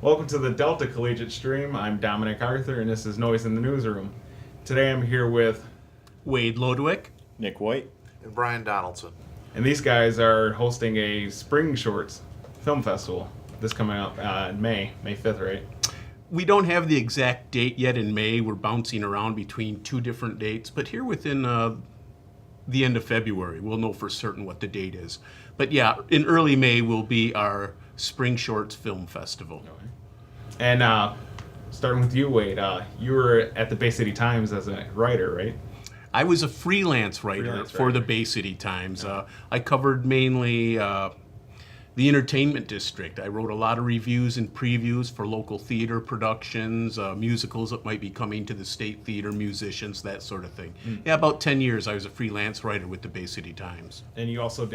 Welcome to the Delta Collegiate stream. I'm Dominic Arthur, and this is Noise in the Newsroom. Today I'm here with Wade Lodwick, Nick White, and Brian Donaldson. And these guys are hosting a Spring Shorts Film Festival. This coming up in May 5th, right? We don't have the exact date yet in May. We're bouncing around between two different dates, but here within the end of February, we'll know for certain what the date is. But yeah, in early May will be our Spring Shorts Film Festival. Okay. And starting with you, Wade, you were at the Bay City Times as a writer, right? I was a freelance writer for the Bay City Times. I covered mainly the entertainment district. I wrote a lot of reviews and previews for local theater productions, musicals that might be coming to the State Theater, musicians, that sort of thing. Yeah, about 10 years I was a freelance writer with the Bay City Times. And you also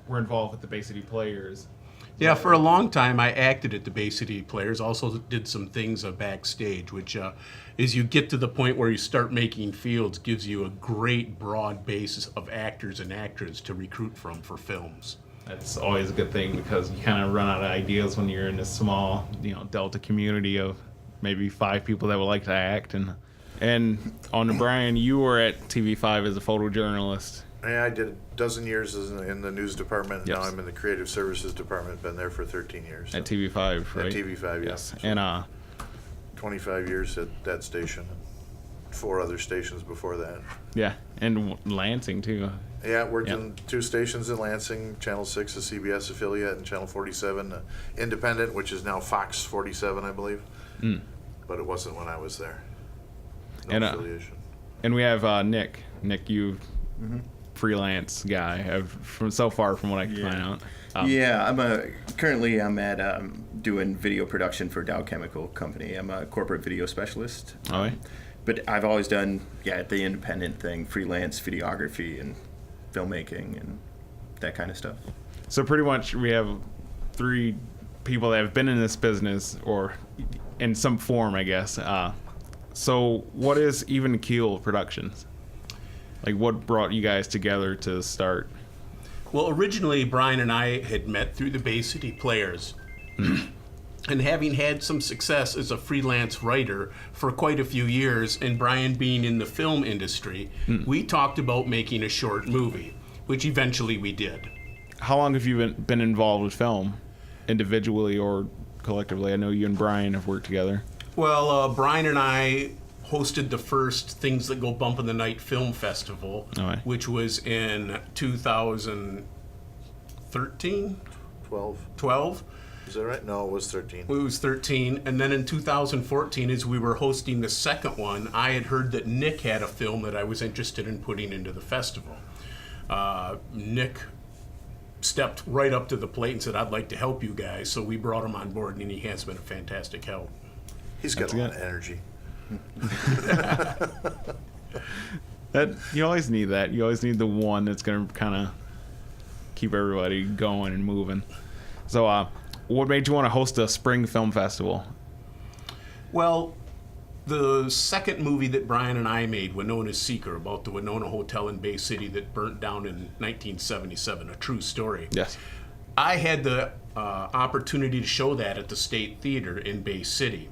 were involved with the Bay City Players. Yeah, for a long time I acted at the Bay City Players, also did some things backstage, which as you get to the point where you start making fields, gives you a great broad base of actors and actresses to recruit from for films. That's always a good thing because you kind of run out of ideas when you're in a small, Delta community of maybe 5 people that would like to act. And on to Brian, you were at TV5 as a photojournalist. Yeah, I did a dozen years in the news department. Yes. Now I'm in the creative services department. Been there for 13 years. So. At TV5, right? At TV5, yes. Yeah. And 25 years at that station, and 4 other stations before that. yeah, and Lansing too. Yeah, worked in 2 stations in Lansing, Channel 6, a CBS affiliate, and Channel 47, independent, which is now Fox 47, I believe. But it wasn't when I was there. No And, affiliation. And we have Nick. Nick, you freelance guy. From so far from what I can find out. currently I'm at doing video production for Dow Chemical Company. I'm a corporate video specialist. Oh, yeah? But I've always done the independent thing, freelance videography and filmmaking and that kind of stuff. So pretty much we have 3 people that have been in this business or in some form, I guess. So what is Even Keel Productions? Like, what brought you guys together to start? Well, originally Brian and I had met through the Bay City Players. And having had some success as a freelance writer for quite a few years, and Brian being in the film industry, we talked about making a short movie, which eventually we did. How long have you been involved with film, individually or collectively? I know you and Brian have worked together. Well, Brian and I hosted the first Things That Go Bump in the Night Film Festival, which was in 2013? 12? Is that right? No, it was 13. It was 13, and then in 2014, as we were hosting the second one, I had heard that Nick had a film that I was interested in putting into the festival. Nick stepped right up to the plate and said, "I'd like to help you guys," so we brought him on board, and he has been a fantastic help. He's got a lot of energy. You always need that. You always need the one that's going to kind of keep everybody going and moving. So, what made you want to host a spring film festival? Well, the second movie that Brian and I made, Winona's Seeker, about the Winona Hotel in Bay City that burnt down in 1977, a true story. Yes. I had the opportunity to show that at the State Theater in Bay City.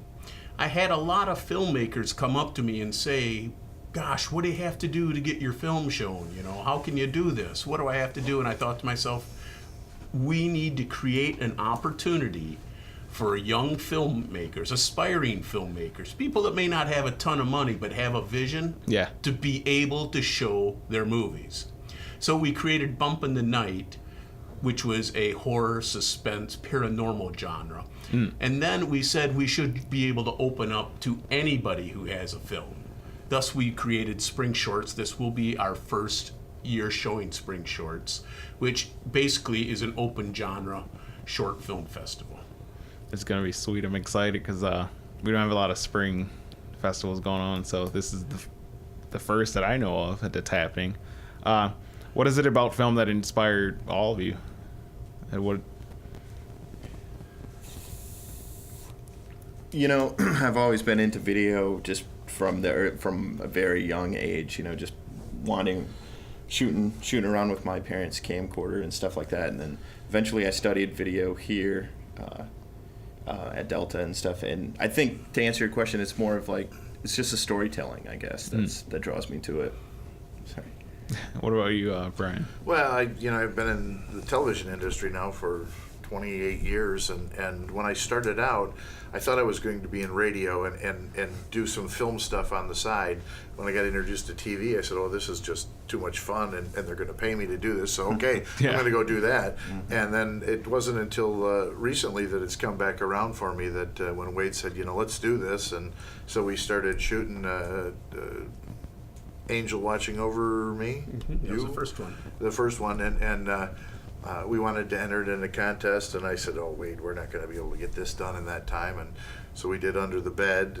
I had a lot of filmmakers come up to me and say, "Gosh, what do you have to do to get your film shown? How can you do this? What do I have to do?" And I thought to myself, we need to create an opportunity for young filmmakers, aspiring filmmakers, people that may not have a ton of money but have a vision to be able to show their movies. So we created Bump in the Night, which was a horror, suspense, paranormal genre. And then we said we should be able to open up to anybody who has a film. Thus we created Spring Shorts. This will be our first year showing Spring Shorts, which basically is an open genre short film festival. It's going to be sweet. I'm excited because we don't have a lot of spring festivals going on, so this is the first that I know of that's happening. What is it about film that inspired all of you? And I've always been into video just from a very young age, just shooting around with my parents' camcorder and stuff like that. And then eventually I studied video here at Delta and stuff. And I think, to answer your question, it's more of like, it's just a storytelling, I guess, that draws me to it. Sorry. What about you, Brian? Well, I've been in the television industry now for 28 years, and when I started out, I thought I was going to be in radio and do some film stuff on the side. When I got introduced to TV, I said, oh, this is just too much fun, and they're going to pay me to do this, so okay, Yeah. I'm going to go do that. And then it wasn't until recently that it's come back around for me that when Wade said, let's do this, and so we started shooting Angel Watching Over Me. That was the first one. The first one, and we wanted to enter it in a contest, and I said, oh, Wade, we're not going to be able to get this done in that time, and so we did Under the Bed,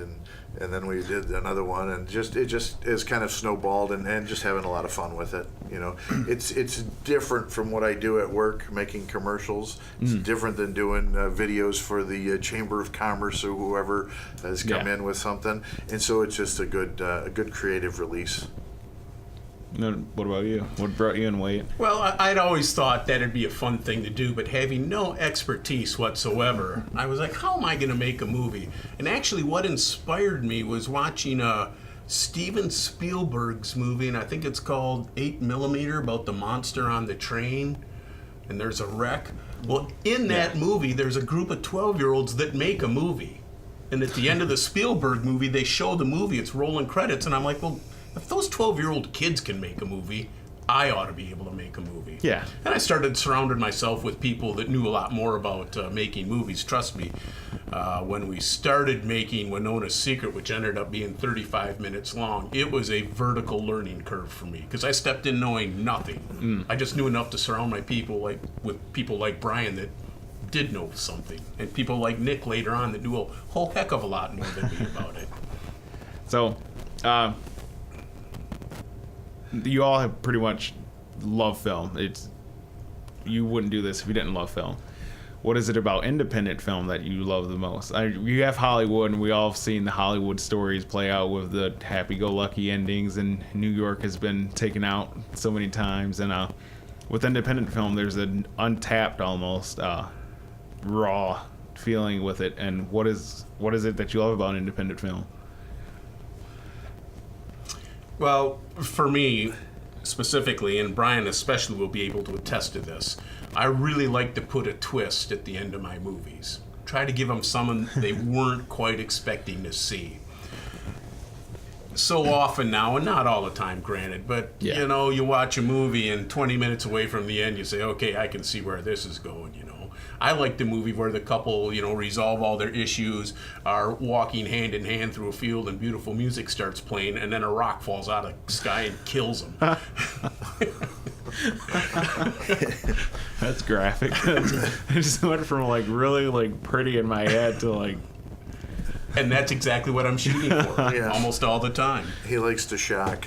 and then we did another one, and it just is kind of snowballed, and just having a lot of fun with it. It's different from what I do at work, making commercials. It's different than doing videos for the Chamber of Commerce or whoever has come in with something, and so it's just a good creative release. No, what about you? What brought you in, Wade? Well, I'd always thought that'd be a fun thing to do, but having no expertise whatsoever, I was like, how am I going to make a movie? And actually, what inspired me was watching Steven Spielberg's movie, and I think it's called 8mm, about the monster on the train, and there's a wreck. Well, in that movie, there's a group of 12-year-olds that make a movie. And at the end of the Spielberg movie, they show the movie, it's rolling credits, and I'm like, well, if those 12-year-old kids can make a movie, I ought to be able to make a movie. Yeah. And I started surrounding myself with people that knew a lot more about making movies. Trust me, when we started making Winona's Secret, which ended up being 35 minutes long, it was a vertical learning curve for me because I stepped in knowing nothing. I just knew enough to surround my people with people like Brian that did know something, and people like Nick later on that knew a whole heck of a lot more than me about it. So, you all have pretty much love film. You wouldn't do this if you didn't love film. What is it about independent film that you love the most? You have Hollywood, and we all have seen the Hollywood stories play out with the happy-go-lucky endings, and New York has been taken out so many times. And with independent film, there's an untapped, almost raw feeling with it. And what is it that you love about independent film? Well, for me specifically, and Brian especially will be able to attest to this, I really like to put a twist at the end of my movies. Try to give them something they weren't quite expecting to see. So often now, and not all the time, granted, but you watch a movie and 20 minutes away from the end, you say, okay, I can see where this is going, I like the movie where the couple, resolve all their issues, are walking hand in hand through a field and beautiful music starts playing, and then a rock falls out of the sky and kills them. That's graphic. I just went from really pretty in my head to And that's exactly what I'm shooting for, almost all the time. He likes to shock.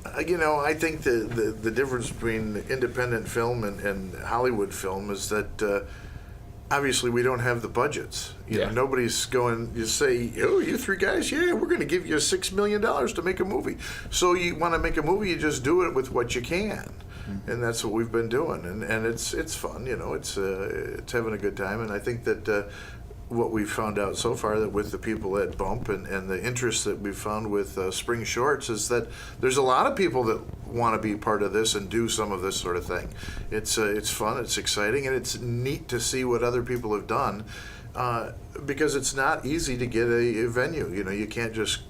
I think the difference between independent film and Hollywood film is that obviously we don't have the budgets. Nobody's going, you say, oh, you three guys, we're going to give you $6 million to make a movie. So you want to make a movie, you just do it with what you can. And that's what we've been doing. And it's fun, it's having a good time. And I think that what we've found out so far that with the people at Bump and the interest that we've found with Spring Shorts is that there's a lot of people that want to be part of this and do some of this sort of thing. It's fun, it's exciting, and it's neat to see what other people have done because it's not easy to get a venue. You can't just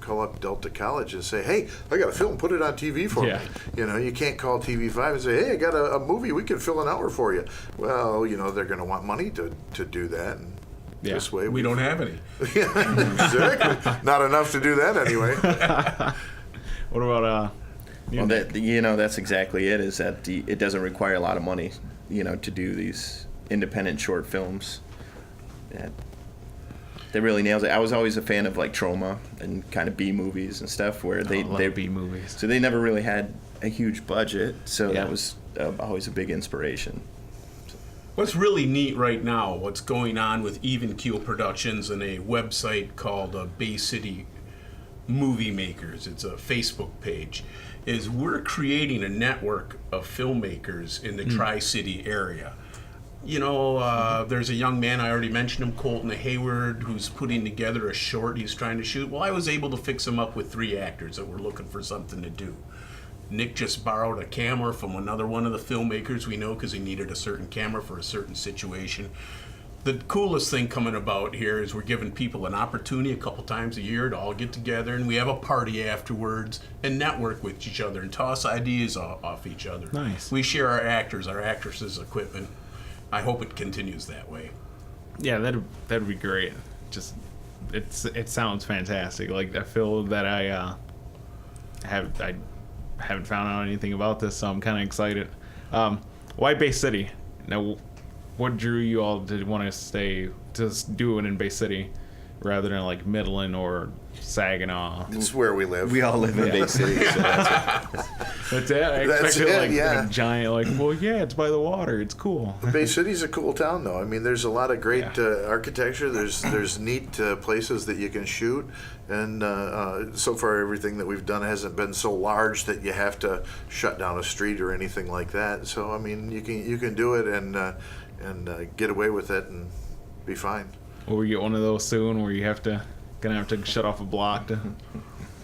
call up Delta College and say, hey, I got a film, put it on TV for me. You can't call TV5 and say, hey, I got a movie, we can fill an hour for you. Well, they're going to want money to do that. And this way we don't have any. Exactly. Not enough to do that anyway. What about well, that's exactly it. Is that it doesn't require a lot of money, to do these independent short films. That really nails it. I was always a fan of Trauma and kind of B movies and stuff where they B movies. So they never really had a huge budget. So that was always a big inspiration. What's really neat right now, what's going on with Even Keel Productions and a website called Bay City Movie Makers, it's a Facebook page, is we're creating a network of filmmakers in the Tri-City area. There's a young man, I already mentioned him, Colton Hayward, who's putting together a short he's trying to shoot. Well, I was able to fix him up with 3 actors that were looking for something to do. Nick just borrowed a camera from another one of the filmmakers we know because he needed a certain camera for a certain situation. The coolest thing coming about here is we're giving people an opportunity a couple times a year to all get together, and we have a party afterwards and network with each other and toss ideas off each other. Nice. We share our actresses' equipment. I hope it continues that way. Yeah, that'd be great. Just it sounds fantastic. Like, I feel that I haven't found out anything about this, so I'm kind of excited. Why Bay City? Now, what drew you all to want to do it in Bay City rather than like Midland or Saginaw? It's where we live. We all live in Bay City, so That's it. I That's expected it, like yeah. a giant, like, well, yeah, it's by the water. It's cool. Bay City's a cool town, though. I mean, there's a lot of great Yeah. architecture. There's neat places that you can shoot, and so far everything that we've done hasn't been so large that you have to shut down a street or anything like that. So I mean, you can do it and get away with it and be fine. Will we get one of those soon where you gonna have to shut off a block to?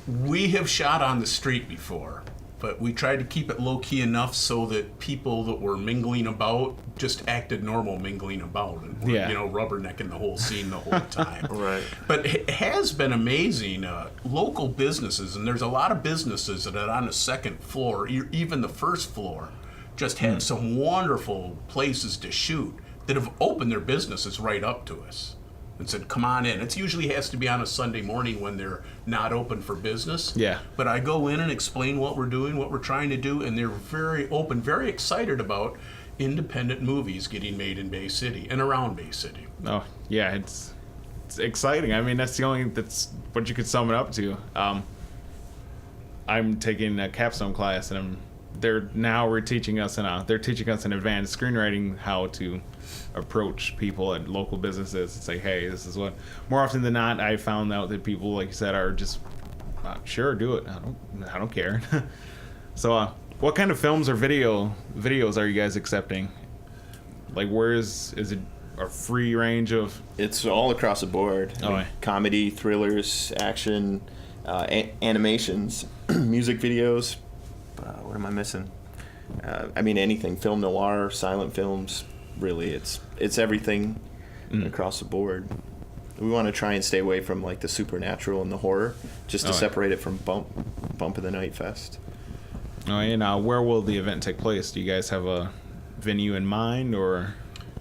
We have shot on the street before, but we tried to keep it low-key enough so that people that were mingling about just acted normal mingling about and were, Yeah. rubbernecking the whole scene the whole time. Right. But it has been amazing. Local businesses, and there's a lot of businesses that are on the second floor, even the first floor, just have some wonderful places to shoot that have opened their businesses right up to us and said, come on in. It usually has to be on a Sunday morning when they're not open for business. Yeah. But I go in and explain what we're doing, what we're trying to do, and they're very open, very excited about independent movies getting made in Bay City and around Bay City. Oh yeah, it's exciting. I mean, that's what you could sum it up to. I'm taking a capstone class, and they're teaching us in advanced screenwriting how to approach people at local businesses and say, hey, this is what. More often than not, I found out that people, like you said, are just sure, do it. I don't care. So, what kind of films or videos are you guys accepting? Like, is it a free range of? it's all across the board. I Oh, mean, yeah. comedy, thrillers, action, animations, music videos. What am I missing? I mean, anything. Film noir, silent films. Really, it's everything across the board. We want to try and stay away from like the supernatural and the horror, just to Oh, yeah. separate it from Bump of the Night Fest. Oh, and where will the event take place? Do you guys have a venue in mind, or?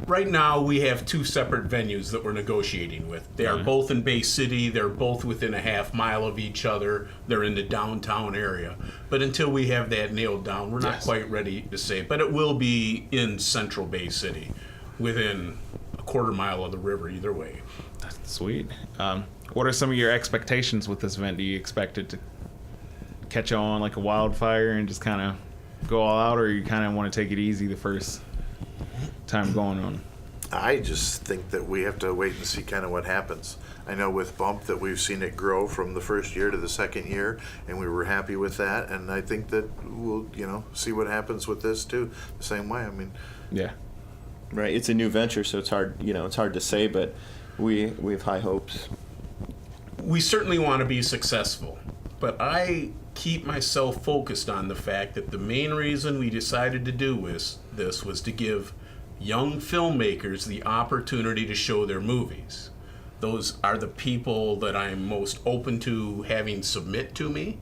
Right now, we have 2 separate venues that we're negotiating with. They are both in Bay City. They're both within a half mile of each other. They're in the downtown area. But until we have that nailed down, we're not Yes. quite ready to say. But it will be in central Bay City, within a quarter mile of the river either way. That's sweet. What are some of your expectations with this event? Do you expect it to catch on like a wildfire and just kind of go all out, or you kind of want to take it easy the first time going on? I just think that we have to wait and see kind of what happens. I know with Bump that we've seen it grow from the first year to the second year, and we were happy with that. And I think that we'll, see what happens with this too, the same way. I mean, Yeah. Right, it's a new venture, so it's hard. It's hard to say, but we have high hopes. We certainly want to be successful, but I keep myself focused on the fact that the main reason we decided to do this was to give young filmmakers the opportunity to show their movies. Those are the people that I'm most open to having submit to me.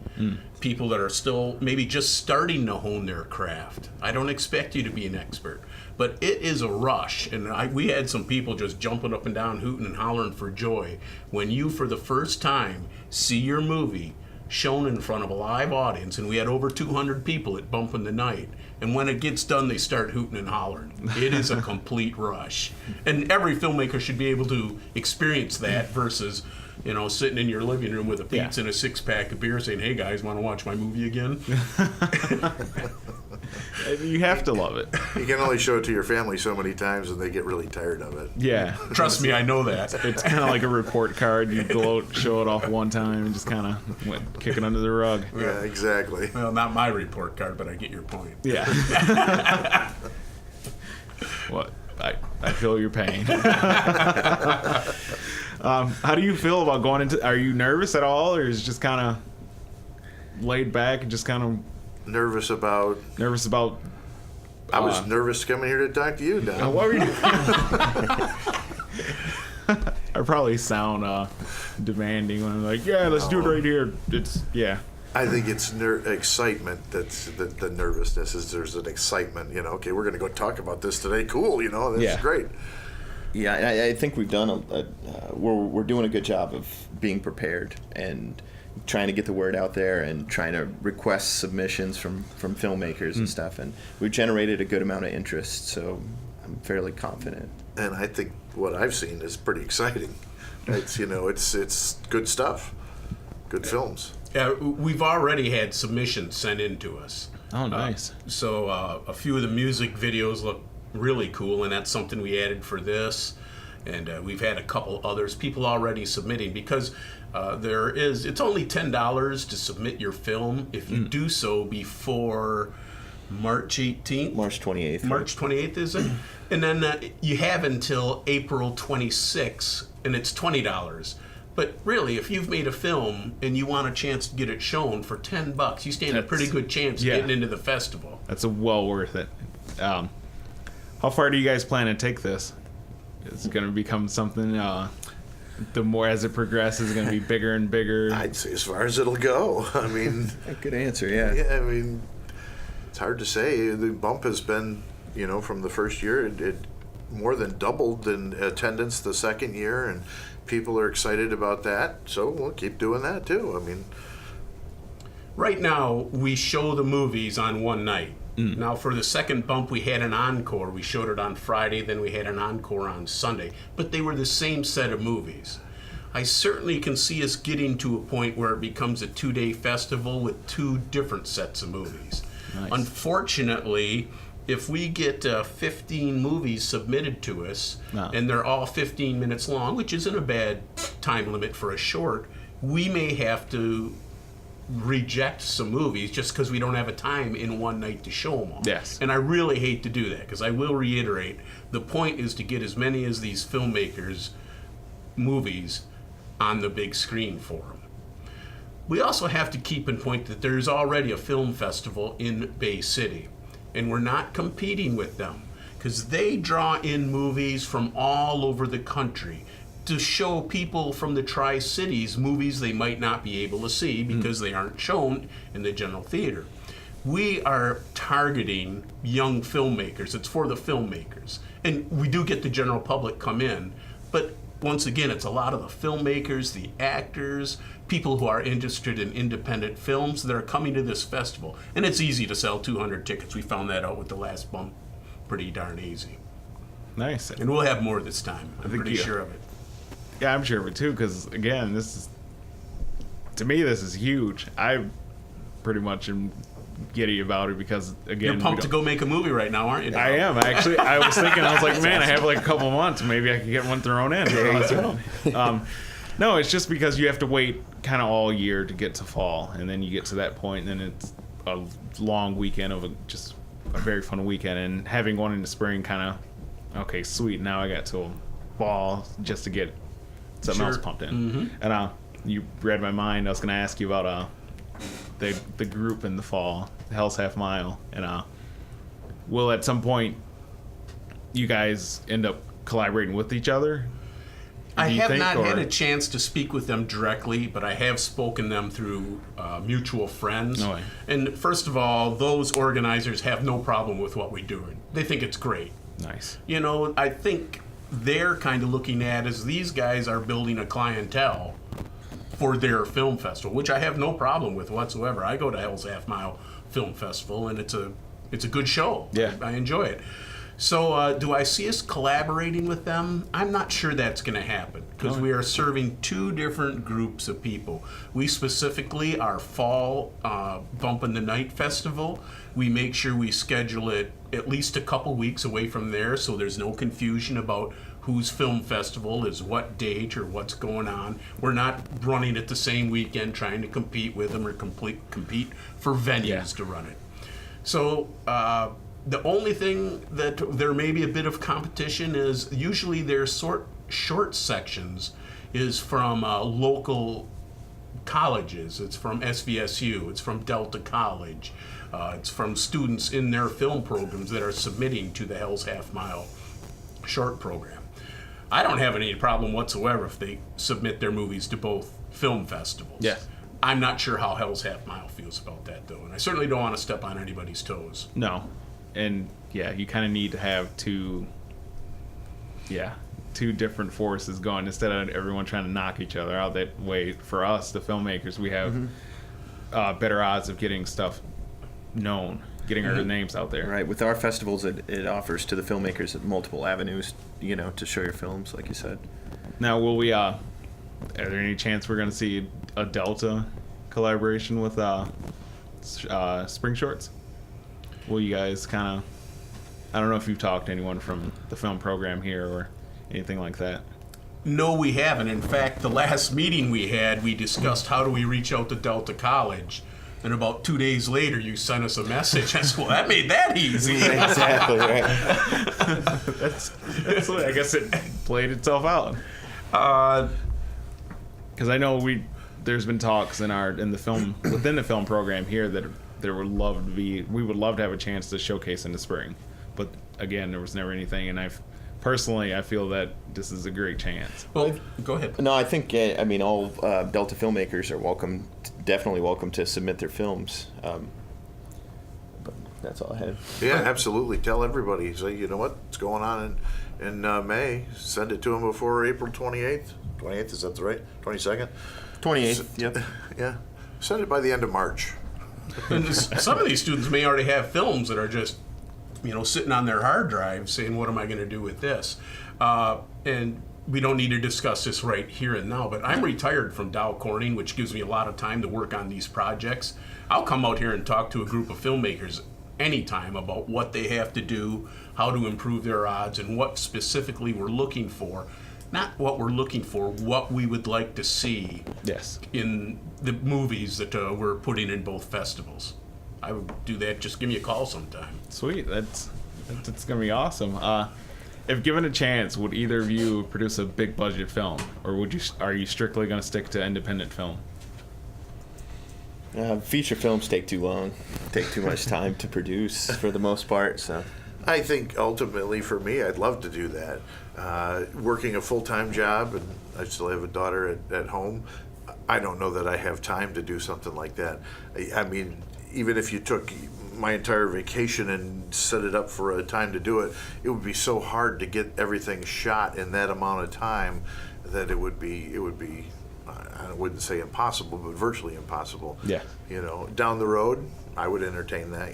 People that are still maybe just starting to hone their craft. I don't expect you to be an expert, but it is a rush. And we had some people just jumping up and down, hooting and hollering for joy when you, for the first time, see your movie shown in front of a live audience. And we had over 200 people at Bump in the Night. And when it gets done, they start hooting and hollering. It is a complete rush. And every filmmaker should be able to experience that versus, sitting in your living room with a pizza and a 6-pack of beer saying, hey guys, want to watch my movie again? You have to love it. you can only show it to your family so many times, and they get really tired of it. Yeah. Trust me, I know that. It's kind of like a report card. You go out, show it off one time, and just kind of kick it under the rug. Yeah, exactly. Well, not my report card, but I get your point. Yeah. What? I feel your pain. How do you feel about going into? Are you nervous at all, or is it just kind of laid back and just kind of Nervous about. I was nervous coming here to talk to you, Don. What were you doing? I probably sound demanding when I'm like, yeah, let's do it right here. I think it's excitement. That's the nervousness is there's an excitement. Okay, we're going to go talk about this today. Cool, that's great. Yeah, I think we've done we're doing a good job of being prepared and trying to get the word out there and trying to request submissions from filmmakers and stuff. And we've generated a good amount of interest, so I'm fairly confident. And I think what I've seen is pretty exciting. It's it's good stuff, good films. Yeah, we've already had submissions sent in to us. Oh, nice. So a few of the music videos look really cool, and that's something we added for this. And we've had a couple others, people already submitting, because it's only $10 to submit your film if you do so before March 18th. March 28th. March 28th, is it? And then you have until April 26th, and it's $20. But really, if you've made a film and you want a chance to get it shown for $10, you stand a pretty good chance of getting into the festival. That's well worth it. How far do you guys plan to take this? It's going to become something. The more as it progresses, it's going to be bigger and bigger. I'd say as far as it'll go. I mean, good answer. Yeah. Yeah. I mean, it's hard to say. The bump has been, from the first year, it more than doubled in attendance the second year, and people are excited about that. So we'll keep doing that too. I mean, right now we show the movies on one night. Now, for the second bump, we had an encore. We showed it on Friday, then we had an encore on Sunday. But they were the same set of movies. I certainly can see us getting to a point where it becomes a 2-day festival with 2 different sets of movies. Nice. Unfortunately, if we get 15 movies submitted to us, and they're all 15 minutes long, which isn't a bad time limit for a short, we may have to reject some movies just because we don't have a time in one night to show them all. Yes. And I really hate to do that, because I will reiterate, the point is to get as many as these filmmakers' movies on the big screen for them. We also have to keep in point that there's already a film festival in Bay City, and we're not competing with them, because they draw in movies from all over the country to show people from the Tri-Cities movies they might not be able to see because they aren't shown in the general theater. We are targeting young filmmakers. It's for the filmmakers. And we do get the general public come in, but once again, it's a lot of the filmmakers, the actors, people who are interested in independent films that are coming to this festival. And it's easy to sell 200 tickets. We found that out with the last bump pretty darn easy. Nice. And we'll have more this time. I'm pretty sure of it. Yeah, I'm sure of it too, because again, to me, this is huge. I pretty much am giddy about it because, again, you're pumped to go make a movie right now, aren't you, Dad? I am, actually. I was thinking, I was like, man, I have like a couple months. Maybe I could get one thrown in. No, it's just because you have to wait kind of all year to get to fall, and then you get to that point, and then it's a long weekend of just a very fun weekend. And having one in the spring kind of, okay, sweet, now I got till fall just to get something else pumped in. And you read my mind. I was going to ask you about the group in the fall, Hell's Half Mile, and will at some you guys end up collaborating with each other? I have not had a chance to speak with them directly, but I have spoken them through mutual friends. No way. And first of all, those organizers have no problem with what we're doing. They think it's great. Nice. I think they're kind of looking at as these guys are building a clientele for their film festival, which I have no problem with whatsoever. I go to Hell's Half Mile Film Festival, and it's a good show. Yeah. I enjoy it. So do I see us collaborating with them? I'm not sure that's going to happen, because we are serving 2 different groups of people. We specifically, our fall Bump in the Night Festival, we make sure we schedule it at least a couple weeks away from there, so there's no confusion about whose film festival is what date or what's going on. We're not running it the same weekend trying to compete with them or compete for venues to run it. So The only thing that there may be a bit of competition is usually their short sections is from local colleges. It's from SVSU. It's from Delta College. It's from students in their film programs that are submitting to the Hell's Half Mile short program. I don't have any problem whatsoever if they submit their movies to both film festivals. Yeah. I'm not sure how Hell's Half Mile feels about that, though, and I certainly don't want to step on anybody's toes. No. And, yeah, you kind of need to have two different forces going instead of everyone trying to knock each other out. That way, for us, the filmmakers, we have better odds of getting stuff known, getting our names out there. Right. With our festivals, it offers to the filmmakers multiple avenues, to show your films, like you said. Now, will we, are there any chance we're going to see a Delta collaboration with Spring Shorts? Will you guys kind of, I don't know if you've talked to anyone from the film program here or anything like that. No, we haven't. In fact, the last meeting we had, we discussed how do we reach out to Delta College. And about 2 days later, you sent us a message. I said, well, that made that easy. Exactly, right. That's I guess it played itself out. Because I know there's been talks in the film within the film program here that we would love to have a chance to showcase in the spring, but again, there was never anything, and I feel that this is a great chance. Well, go ahead. No, I think all Delta filmmakers are definitely welcome to submit their films. But that's all I had. Yeah, absolutely. Tell everybody. Say, you know what's going on in May. Send it to them before April 28th. 28th, is that the right? 22nd? 28th. Yep. Yeah. Send it by the end of March. And some of these students may already have films that are just, sitting on their hard drive saying, what am I going to do with this? And we don't need to discuss this right here and now, but I'm retired from Dow Corning, which gives me a lot of time to work on these projects. I'll come out here and talk to a group of filmmakers anytime about what they have to do, how to improve their odds, and what specifically we're looking for. Not what we're looking for, what we would like to see in the movies that we're putting in both festivals. I would do that. Just give me a call sometime. Sweet. That's going to be awesome. If given a chance, would either of you produce a big budget film, or are you strictly going to stick to independent film? Feature films take too long, take too much time to produce for the most part. So I think ultimately for me, I'd love to do that. Working a full-time job, and I still have a daughter at home, I don't know that I have time to do something like that. I mean, even if you took my entire vacation and set it up for a time to do it, it would be so hard to get everything shot in that amount of time that it would be I wouldn't say impossible, but virtually impossible. Yeah. Down the road, I would entertain that,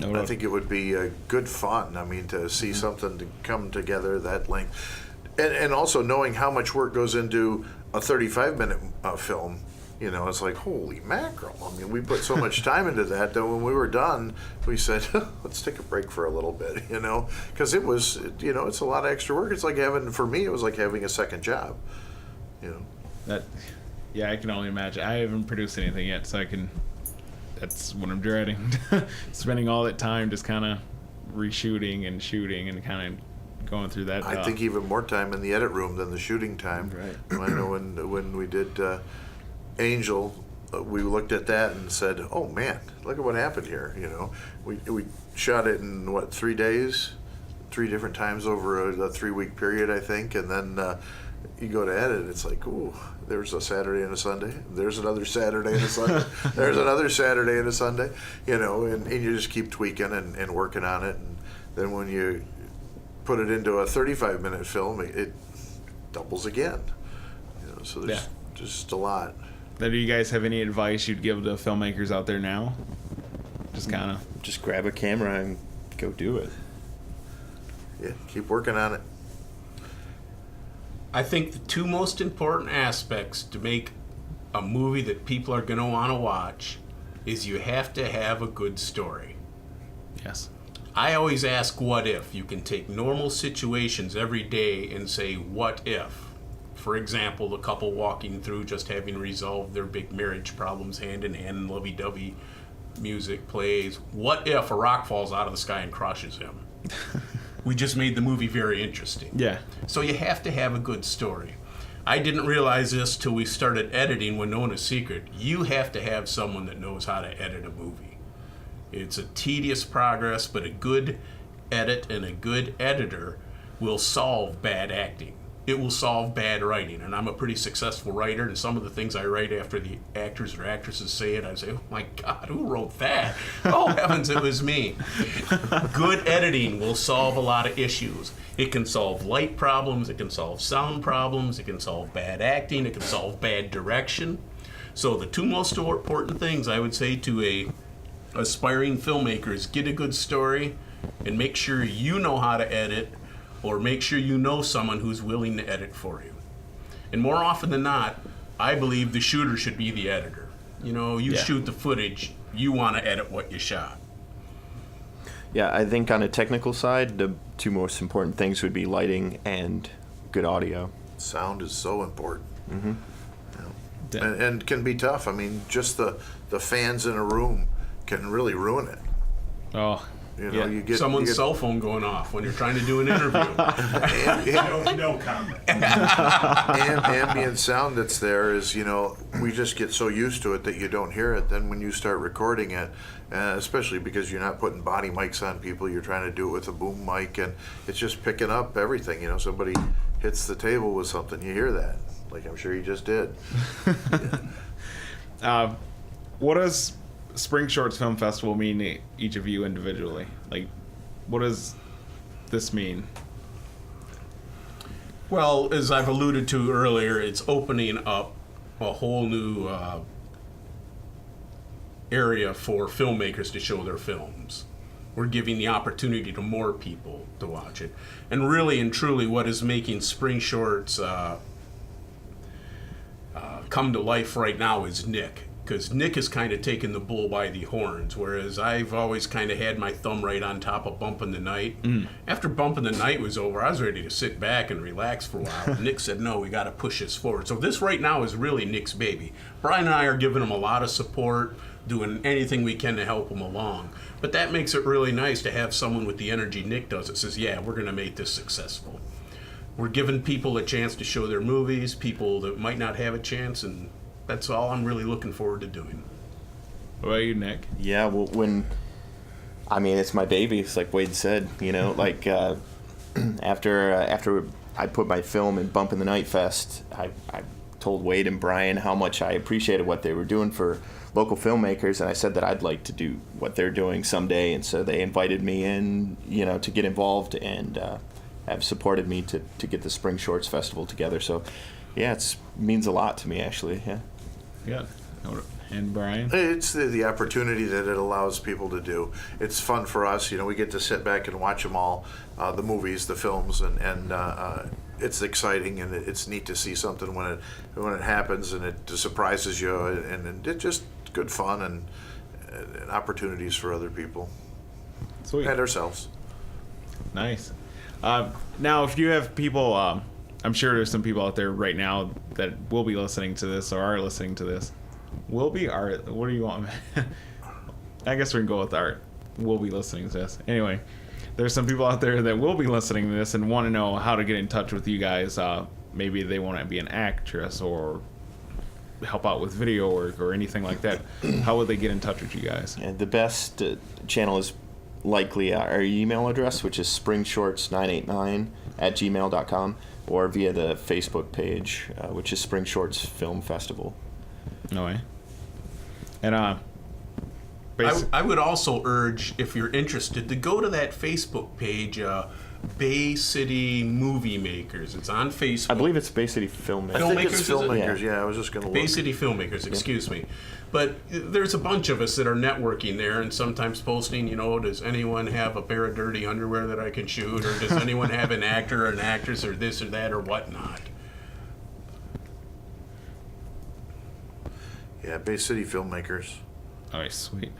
I think it would be good fun. I mean, to see something to come together that length. And also knowing how much work goes into a 35-minute film, it's like, holy mackerel. I mean, we put so much time into that when we were done, we said, let's take a break for a little bit, because it was, it's a lot of extra work. It's like for me, it was like having a second job, I can only imagine. I haven't produced anything yet, so that's what I'm dreading. Spending all that time just kind of reshooting and shooting and kind of going through that. I think even more time in the edit room than the shooting time. Right. I know when we did Angel, we looked at that and said, oh man, look at what happened here. We shot it in 3 days, 3 different times over a 3-week period, I think, and then you go to edit, it's like, ooh, there's a Saturday and a Sunday. There's another Saturday and a Sunday. There's another Saturday and a Sunday. And you just keep tweaking and working on it. And then when you put it into a 35-minute film, it doubles again. So there's just a lot. Now, do you guys have any advice you'd give to filmmakers out there now? Just grab a camera and go do it. Yeah, keep working on it. I think the two most important aspects to make a movie that people are going to want to watch is you have to have a good story. Yes. I always ask what if. You can take normal situations every day and say what if. For example, the couple walking through just having resolved their big marriage problems hand in hand and lovey-dovey music plays "What If a Rock Falls Out of the Sky and Crushes Him." We just made the movie very interesting. Yeah. So you have to have a good story. I didn't realize this till we started editing Winona's Secret. You have to have someone that knows how to edit a movie. It's a tedious progress, but a good edit and a good editor will solve bad acting. It will solve bad writing. And I'm a pretty successful writer, and some of the things I write after the actors or actresses say it, I say, oh my God, who wrote that? Oh heavens, it was me. Good editing will solve a lot of issues. It can solve light problems, it can solve sound problems, it can solve bad acting, it can solve bad direction. So the two most important things I would say to a aspiring filmmaker is get a good story and make sure you know how to edit, or make sure you know someone who's willing to edit for you. And more often than not, I believe the shooter should be the editor. You know, you shoot the footage, you want to edit what you shot. Yeah, I think on a technical side, the two most important things would be lighting and good audio. Sound is so important. Mm-hmm. And can be tough. I mean, just the fans in a room can really ruin it. Oh, You know, you get Someone's cell phone going off when you're trying to do an interview. No comment. ambient sound that's there is, you know, we just get so used to it that you don't hear it. Then when you start recording it, especially because you're not putting body mics on people, you're trying to do it with a boom mic, and it's just picking up everything. You know, somebody hits the table with something, you hear that, like I'm sure you just did. what does Spring Shorts Film Festival mean to each of you individually? Like, what does this mean? Well, as I've alluded to earlier, it's opening up a whole new area for filmmakers to show their films. We're giving the opportunity to more people to watch it. And really and truly what is making Spring Shorts come to life right now is Nick. Because Nick has kind of taken the bull by the horns, whereas I've always kind of had my thumb right on top of Bumpin' the Night. After Bumpin' the Night was over, I was ready to sit back and relax for a while. Nick said, no, we got to push this forward. So this right now is really Nick's baby. Brian and I are giving him a lot of support, doing anything we can to help him along. But that makes it really nice to have someone with the energy Nick does that says, yeah, we're going to make this successful. We're giving people a chance to show their movies, people that might not have a chance, and that's all I'm really looking forward to doing. What about you, Nick? Yeah, well, it's my baby. It's like Wade said, you know, like after I put my film in Bump in the Night Fest, I told Wade and Brian how much I appreciated what they were doing for local filmmakers, and I said that I'd like to do what they're doing someday, and so they invited me in, you know, to get involved, and have supported me to get the Spring Shorts Festival together. So, yeah, it means a lot to me, actually. Yeah. Yeah. And Brian? It's the opportunity that it allows people to do. It's fun for us. You know, we get to sit back and watch them all, the movies, the films, and it's exciting, and it's neat to see something when it happens, and it surprises you, and it's just good fun and opportunities for other people. Sweet. And ourselves. Nice. Now, if you have people, I'm sure there's some people out there right now that will be listening to this or are listening to this. What do you want? I guess we can go with art. Will be listening to this. Anyway, there's some people out there that will be listening to this and want to know how to get in touch with you guys. Maybe they want to be an actress or help out with video work or anything like that. How would they get in touch with you guys? And the best channel is likely our email address, which is springshorts989@gmail.com, or via the Facebook page, which is Spring Shorts Film Festival. No way. And I would also urge, if you're interested, to go to that Facebook page, Bay City Movie Makers. It's on Facebook. I believe it's Bay City Filmmakers. I think it's Filmmakers, is it? filmmakers. Yeah, I was just going to look. Bay City Filmmakers, excuse me. But there's a bunch of us that are networking there and sometimes posting, you know, does anyone have a pair of dirty underwear that I can shoot? Or does anyone have an actor or an actress or this or that or whatnot? Yeah, Bay City Filmmakers. all right, sweet.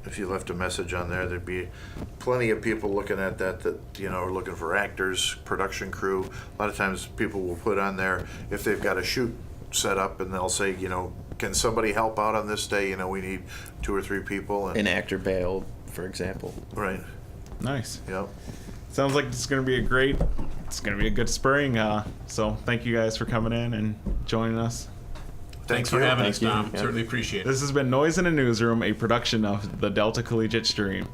If you left a message on there, there'd be plenty of people looking at that you know are looking for actors, production crew. A lot of times people will put on there if they've got a shoot set up, and they'll say, you know, can somebody help out on this day? You know, we need 2 or 3 people. An actor bailed, for example. Right. Nice. Yep. Sounds like it's going to be a good spring. So thank you guys for coming in and joining us. Thanks Thank for you. having us, Thank you. Tom. Yeah. Certainly appreciate it. This has been Noise in a Newsroom, a production of the Delta Collegiate Stream.